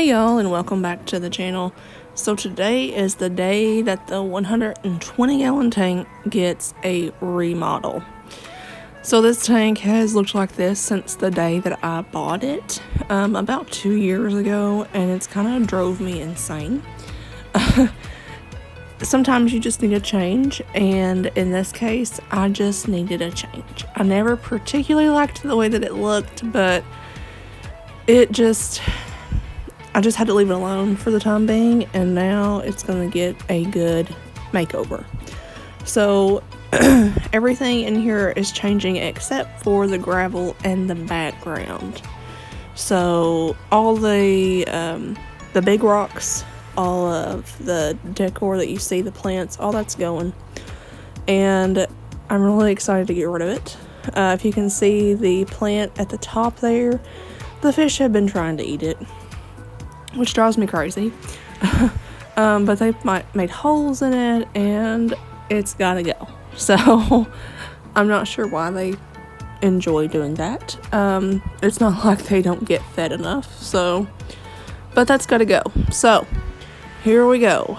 Hey y'all, and welcome back to the channel. So today is the day that the 120 gallon tank gets a remodel. So this tank has looked like this since the day that I bought it about 2 years ago, and it's kind of drove me insane. Sometimes you just need a change, and in this case I just needed a change. I never particularly liked the way that it looked, but I just had to leave it alone for the time being, and now it's going to get a good makeover. So everything in here is changing except for the gravel and the background. So all the big rocks, all of the decor that you see, the plants, all that's going. And I'm really excited to get rid of it. If you can see the plant at the top there, the fish have been trying to eat it, which drives me crazy. But they've made holes in it, and it's gotta go. So I'm not sure why they enjoy doing that. It's not like they don't get fed enough, so, but that's gotta go. So here we go.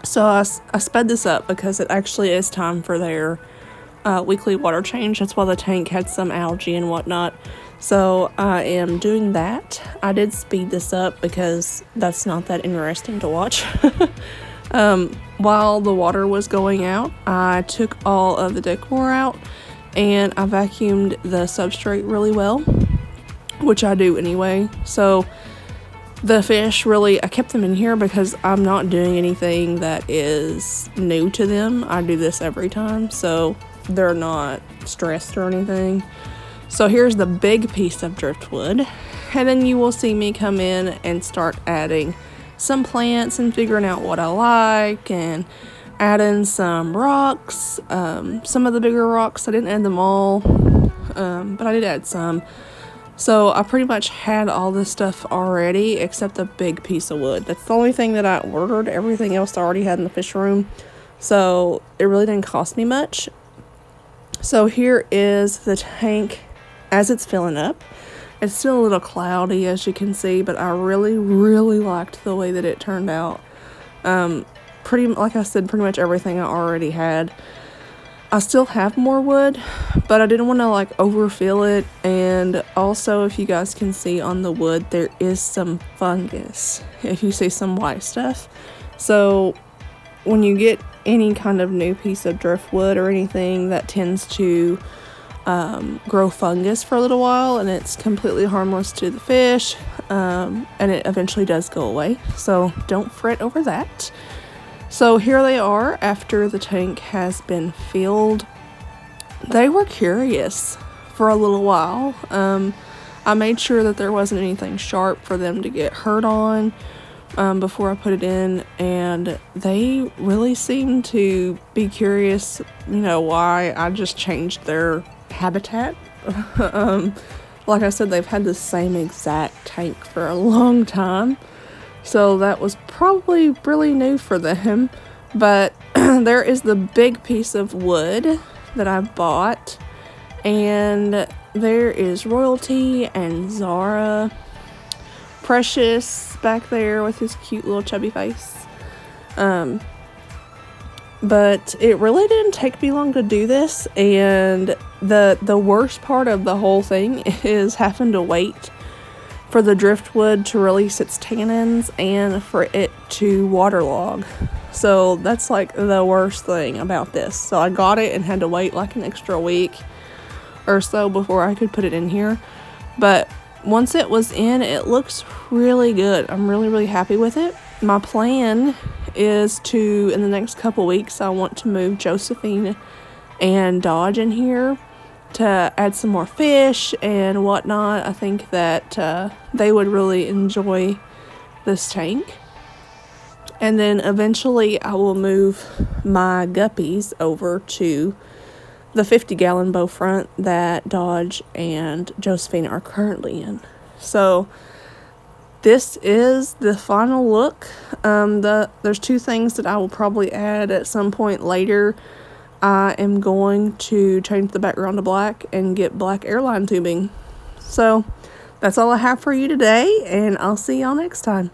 So I sped this up because it actually is time for their weekly water change. That's why the tank had some algae and whatnot. So I am doing that. I did speed this up because that's not that interesting to watch. While the water was going out, I took all of the decor out and I vacuumed the substrate really well, which I do anyway. So the fish, really, I kept them in here because I'm not doing anything that is new to them. I do this every time, so they're not stressed or anything. So here's the big piece of driftwood, and then you will see me come in and start adding some plants and figuring out what I like, and adding some rocks, some of the bigger rocks. I didn't add them all, but I did add some. So I pretty much had all this stuff already except a big piece of wood. That's the only thing that I ordered. Everything else I already had in the fish room, so it really didn't cost me much. So here is the tank as it's filling up. It's still a little cloudy, as you can see, but I really liked the way that it turned out. Like I said, pretty much everything I already had. I still have more wood, but I didn't want to like overfill it. And also, if you guys can see on the wood, there is some fungus, if you see some white stuff. So when you get any kind of new piece of driftwood or anything, that tends to grow fungus for a little while, and it's completely harmless to the fish, and it eventually does go away, so don't fret over that. So here they are after the tank has been filled. They were curious for a little while. I made sure that there wasn't anything sharp for them to get hurt on before I put it in, and they really seemed to be curious, why I just changed their habitat. Like I said, they've had the same exact tank for a long time, so that was probably really new for them. But there is the big piece of wood that I bought, and there is Royalty and Zara, Precious back there with his cute little chubby face. But it really didn't take me long to do this, and the worst part of the whole thing is having to wait for the driftwood to release its tannins and for it to waterlog. So that's like the worst thing about this. So I got it and had to wait like an extra week or so before I could put it in here. But once it was in, it looks really good. I'm really happy with it. My plan is to, in the next couple weeks, I want to move Josephine and Dodge in here to add some more fish and whatnot. I think that they would really enjoy this tank. And then eventually I will move my guppies over to the 50 gallon bow front that Dodge and Josephine are currently in. So this is the final look. There's two things that I will probably add at some point later. I am going to change the background to black and get black airline tubing. So that's all I have for you today, and I'll see y'all next time.